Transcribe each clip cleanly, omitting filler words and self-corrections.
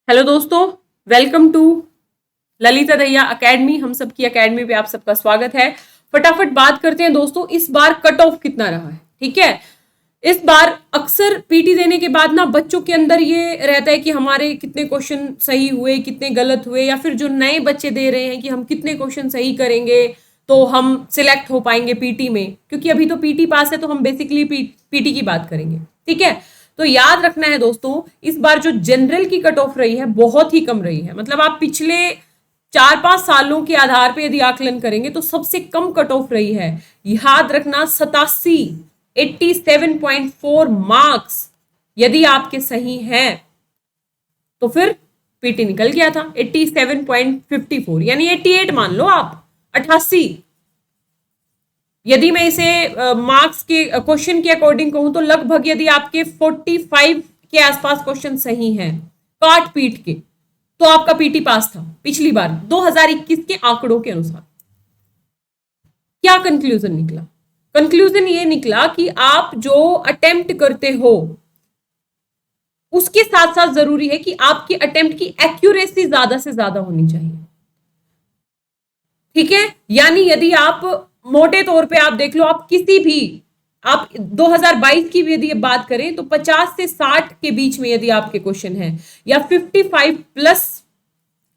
Hello दोस्तों, welcome to Lalita Dahiya academy. हम सबकी एकेडमी पे आप सबका स्वागत है। फटाफट बात करते हैं दोस्तों, इस बार कट ऑफ कितना रहा है। ठीक है, इस बार अक्सर पीटी देने के बाद ना बच्चों के अंदर ये रहता है कि हमारे कितने क्वेश्चन सही हुए, कितने गलत हुए, या फिर जो नए बच्चे दे रहे हैं कि हम कितने क्वेश्चन सही करेंगे तो हम सिलेक्ट हो पाएंगे पीटी में। क्योंकि अभी तो पीटी पास है तो हम बेसिकली पीटी की बात करेंगे। ठीक है, तो याद रखना है दोस्तों, इस बार जो जनरल की कट ऑफ रही है बहुत ही कम रही है। मतलब आप पिछले 4-5 सालों के आधार पे यदि आकलन करेंगे तो सबसे कम कट ऑफ रही है। याद रखना 87 मार्क्स यदि आपके सही हैं तो फिर पीटी निकल गया था। 87.54 यानी 88 मान लो आप, 88। यदि मैं इसे मार्क्स के क्वेश्चन के अकॉर्डिंग कहूं तो लगभग यदि आपके 45 के आसपास क्वेश्चन सही हैं काट पीट के तो आपका पीटी पास था पिछली बार 2021 के आंकड़ों के अनुसार। क्या कंक्लूजन निकला? कंक्लूजन ये निकला कि आप जो अटेम्प्ट करते हो उसके साथ साथ जरूरी है कि आपकी अटेम्प्ट की एक्यूरेसी ज्यादा से ज्यादा होनी चाहिए। ठीक है, यानी यदि आप मोटे तौर पे आप देख लो, आप किसी भी आप 2022 की भी यदि बात करें तो 50 से 60 के बीच में यदि आपके क्वेश्चन है या 55 प्लस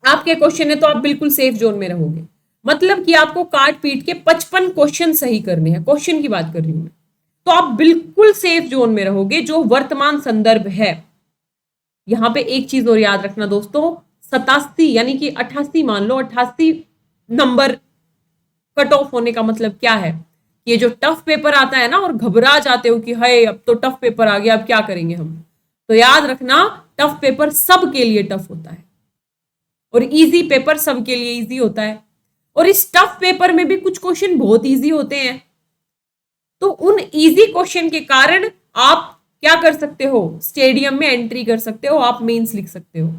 आपके क्वेश्चन है तो आप बिल्कुल सेफ जोन में रहोगे। मतलब कि आपको काट पीट के 55 क्वेश्चन सही करने हैं, क्वेश्चन की बात कर रही हूं मैं, तो आप बिल्कुल सेफ जोन में रहोगे जो वर्तमान संदर्भ है। यहां पे एक चीज और याद रखना दोस्तों, 87 यानी कि 88 मान लो, 88 नंबर कट ऑफ होने का मतलब क्या है? ये जो टफ पेपर आता है ना और घबरा जाते हो कि हाय अब तो टफ पेपर आ गया, अब क्या करेंगे हम, तो याद रखना टफ पेपर सबके लिए टफ होता है और इजी पेपर सबके लिए इजी होता है। और इस टफ पेपर में भी कुछ क्वेश्चन बहुत इजी होते हैं, तो उन इजी क्वेश्चन के कारण आप क्या कर सकते हो, स्टेडियम में एंट्री कर सकते हो, आप मेंस लिख सकते हो।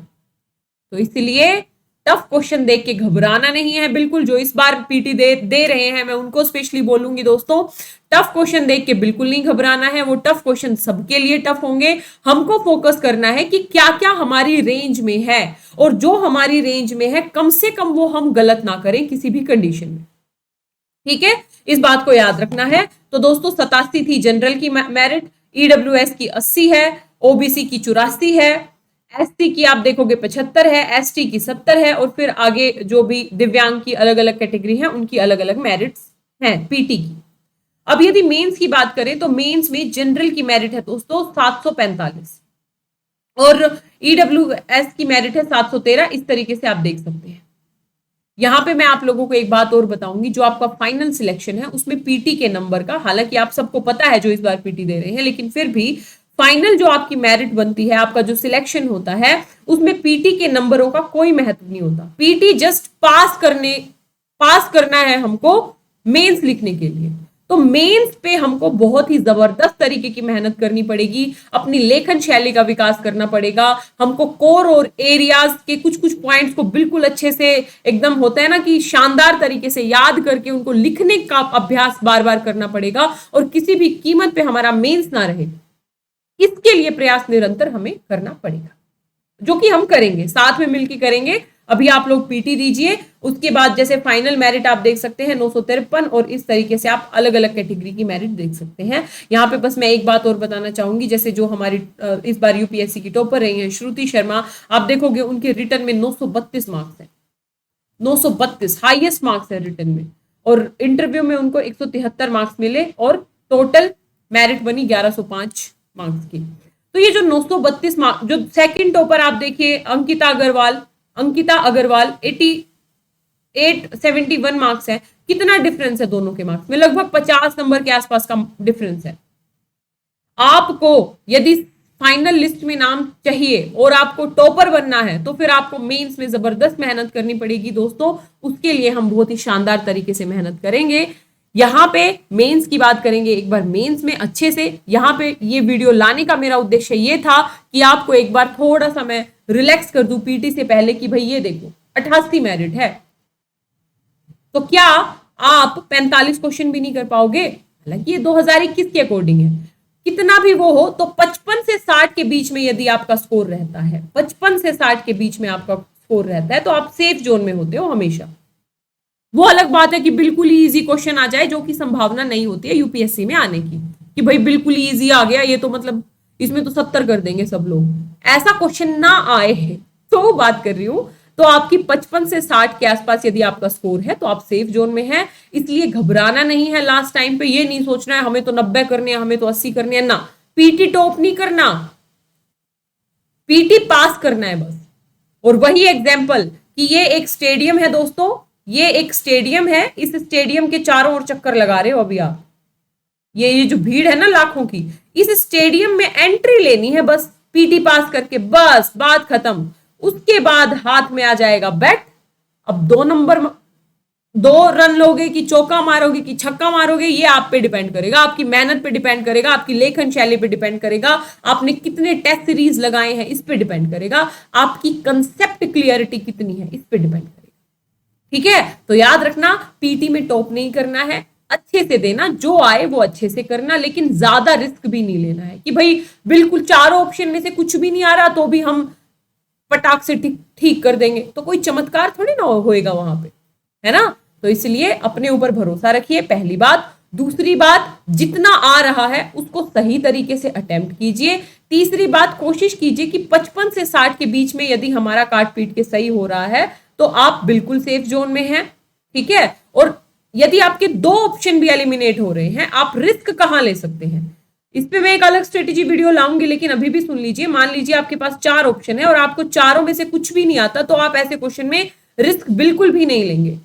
तो इसलिए टफ क्वेश्चन देख के घबराना नहीं है बिल्कुल। जो इस बार पीटी दे रहे हैं मैं उनको स्पेशली बोलूंगी दोस्तों, टफ क्वेश्चन देख के बिल्कुल नहीं घबराना है। वो टफ क्वेश्चन सबके लिए टफ होंगे। हमको फोकस करना है कि क्या क्या हमारी रेंज में है, और जो हमारी रेंज में है कम से कम वो हम गलत ना करें किसी भी कंडीशन में। ठीक है, इस बात को याद रखना है। तो दोस्तों 87 थी जनरल की मेरिट, ईडब्ल्यूएस की 80 है, ओबीसी की 84 है, एसटी की आप देखोगे 75 है, एसटी की 70 है, और फिर आगे जो भी दिव्यांग की अलग अलग कैटेगरी है उनकी अलग अलग मेरिट्स हैं पीटी की। अब यदि मेंस की बात करें तो मेंस में जनरल की मेरिट है दोस्तों 745 और ईडब्ल्यूएस की मेरिट है 713। इस तरीके से आप देख सकते हैं। यहां पे मैं आप लोगों को एक बात और बताऊंगी, जो आपका फाइनल सिलेक्शन है उसमें पीटी के नंबर का, हालांकि आप सबको पता है जो इस बार पीटी दे रहे हैं, लेकिन फिर भी फाइनल जो आपकी मेरिट बनती है, आपका जो सिलेक्शन होता है, उसमें पीटी के नंबरों का कोई महत्व नहीं होता। पीटी जस्ट पास करना है हमको मेंस लिखने के लिए। तो मेंस पे हमको बहुत ही जबरदस्त तरीके की मेहनत करनी पड़ेगी, अपनी लेखन शैली का विकास करना पड़ेगा। हमको कोर और एरियाज के कुछ कुछ पॉइंट्स को बिल्कुल अच्छे से, एकदम होता है ना कि शानदार तरीके से याद करके उनको लिखने का अभ्यास बार बार करना पड़ेगा, और किसी भी कीमत पे हमारा मेंस ना रहे, इसके लिए प्रयास निरंतर हमें करना पड़ेगा, जो कि हम करेंगे, साथ में मिलकर करेंगे। अभी आप लोग पीटी दीजिए, उसके बाद जैसे फाइनल मेरिट आप देख सकते हैं 953, और इस तरीके से आप अलग अलग कैटेगरी की मेरिट देख सकते हैं। यहाँ पे बस मैं एक बात और बताना चाहूंगी, जैसे जो हमारी इस बार यूपीएससी की टॉपर रही हैं श्रुति शर्मा, आप देखोगे उनके रिटर्न में 932 मार्क्स है, 932 हाईएस्ट मार्क्स है रिटर्न में, और इंटरव्यू में उनको 173 मार्क्स मिले, और टोटल मेरिट बनी 1105 मार्क्स की। तो ये जो 932 मार्क्स, जो सेकंड टॉपर आप देखिए अंकिता अग्रवाल 871 मार्क्स है। कितना डिफरेंस है दोनों के मार्क्स में? लगभग 50 नंबर के आसपास का डिफरेंस है। आपको यदि फाइनल लिस्ट में नाम चाहिए और आपको टॉपर बनना है तो फिर आपको मेंस में जबरदस्त मेहनत करनी पड़ेगी दोस्तों। उसके लिए हम बहुत ही शानदार तरीके से मेहनत करेंगे। यहां पे मेंस की बात करेंगे एक बार मेंस में अच्छे से। यहां पे ये वीडियो लाने का मेरा उद्देश्य ये था कि आपको एक बार थोड़ा सा मैं रिलैक्स कर दूं पीटी से पहले, कि भाई ये देखो 88 मेरिट है, तो क्या आप 45 क्वेश्चन भी नहीं कर पाओगे? हालांकि ये 2021 के अकॉर्डिंग है, कितना भी वो हो, तो 55 से 60 के बीच में यदि आपका स्कोर रहता है, 55 से 60 के बीच में आपका स्कोर रहता है, तो आप सेफ जोन में होते हो हमेशा। वो अलग बात है कि बिल्कुल ही इजी क्वेश्चन आ जाए, जो कि संभावना नहीं होती है यूपीएससी में आने की, कि भाई बिल्कुल ही इजी आ गया, ये तो मतलब इसमें तो 70 कर देंगे सब लोग, ऐसा क्वेश्चन ना आए है तो बात कर रही हूं। तो आपकी 55 से 60 के आसपास यदि आपका स्कोर है तो आप सेफ जोन में हैं, इसलिए घबराना नहीं है लास्ट टाइम पे, ये नहीं सोचना है हमें तो 90 करने हैं, हमें तो 80 करने हैं, ना, पीटी टॉप नहीं करना, पीटी पास करना है बस। और वही एग्जाम्पल कि ये एक स्टेडियम है दोस्तों, ये एक स्टेडियम है, इस स्टेडियम के चारों ओर चक्कर लगा रहे हो अभी आप, ये जो भीड़ है ना लाखों की, इस स्टेडियम में एंट्री लेनी है बस, पीटी पास करके बस बात खत्म। उसके बाद हाथ में आ जाएगा बैट, अब 2 रन लोगे कि चौका मारोगे कि छक्का मारोगे, ये आप पे डिपेंड करेगा, आपकी मेहनत पे डिपेंड करेगा, आपकी लेखन शैली पे डिपेंड करेगा, आपने कितने टेस्ट सीरीज लगाए हैं इस पे डिपेंड करेगा, आपकी कंसेप्ट क्लियरिटी कितनी है इस पे डिपेंड करेगा। ठीक है, तो याद रखना, पीटी में टॉप नहीं करना है, अच्छे से देना, जो आए वो अच्छे से करना, लेकिन ज्यादा रिस्क भी नहीं लेना है कि भाई बिल्कुल चारों ऑप्शन में से कुछ भी नहीं आ रहा तो भी हम पटाख से ठीक कर देंगे, तो कोई चमत्कार थोड़ी ना होएगा वहां पे, है ना। तो इसलिए अपने ऊपर भरोसा रखिए, पहली बात। दूसरी बात, जितना आ रहा है उसको सही तरीके से अटेम्प्ट कीजिए। तीसरी बात, कोशिश कीजिए कि 55 से 60 के बीच में यदि हमारा काट पीट के सही हो रहा है तो आप बिल्कुल सेफ जोन में हैं। ठीक है, और यदि आपके 2 ऑप्शन भी एलिमिनेट हो रहे हैं, आप रिस्क कहां ले सकते हैं, इस पे मैं एक अलग स्ट्रेटेजी वीडियो लाऊंगी, लेकिन अभी भी सुन लीजिए। मान लीजिए आपके पास 4 ऑप्शन है और आपको चारों में से कुछ भी नहीं आता, तो आप ऐसे क्वेश्चन में रिस्क बिल्कुल भी नहीं लेंगे।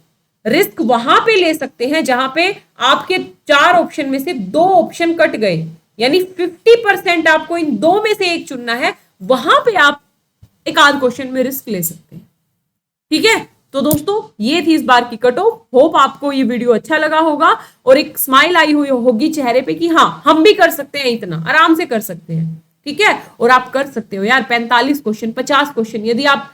रिस्क वहां पे ले सकते हैं जहां पे आपके 4 ऑप्शन में से 2 ऑप्शन कट गए, यानी 50% आपको इन 2 में से एक चुनना है, वहां पे आप एक आध क्वेश्चन में रिस्क ले सकते हैं। ठीक है, तो दोस्तों ये थी इस बार की कट ऑफ। होप आपको ये वीडियो अच्छा लगा होगा और एक स्माइल आई हुई होगी चेहरे पे कि हाँ हम भी कर सकते हैं, इतना आराम से कर सकते हैं। ठीक है, और आप कर सकते हो यार, 45 क्वेश्चन 50 क्वेश्चन, यदि आप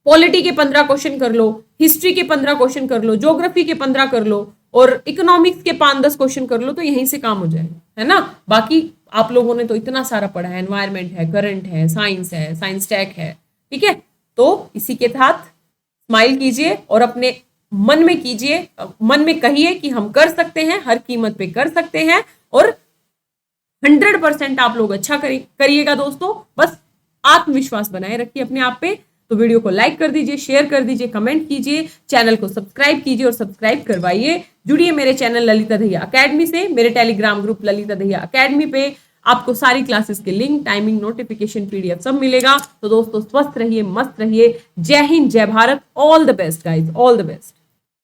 पॉलिटी के 15 क्वेश्चन कर लो, हिस्ट्री के 15 क्वेश्चन कर लो, ज्योग्राफी के 15 कर लो और इकोनॉमिक्स के 5-10 क्वेश्चन कर लो, तो यहीं से काम हो जाएगा, है ना। बाकी आप लोगों ने तो इतना सारा पढ़ा है, एनवायरमेंट है, करंट है, साइंस टेक है। ठीक है, तो इसी के साथ स्माइल कीजिए और अपने मन में कीजिए, मन में कहिए कि हम कर सकते हैं, हर कीमत पे कर सकते हैं, और 100% आप लोग अच्छा करिएगा दोस्तों। बस आत्मविश्वास बनाए रखिए अपने आप पे। तो वीडियो को लाइक कर दीजिए, शेयर कर दीजिए, कमेंट कीजिए, चैनल को सब्सक्राइब कीजिए और सब्सक्राइब करवाइए। जुड़िए मेरे चैनल ललिता दहिया अकेडमी से, मेरे Telegram group Lalita Dahiya academy पे आपको सारी क्लासेस के लिंक, टाइमिंग, नोटिफिकेशन, पीडीएफ सब मिलेगा। तो दोस्तों स्वस्थ रहिए, मस्त रहिए। जय हिंद, जय Bharat, all the best guys, all the best.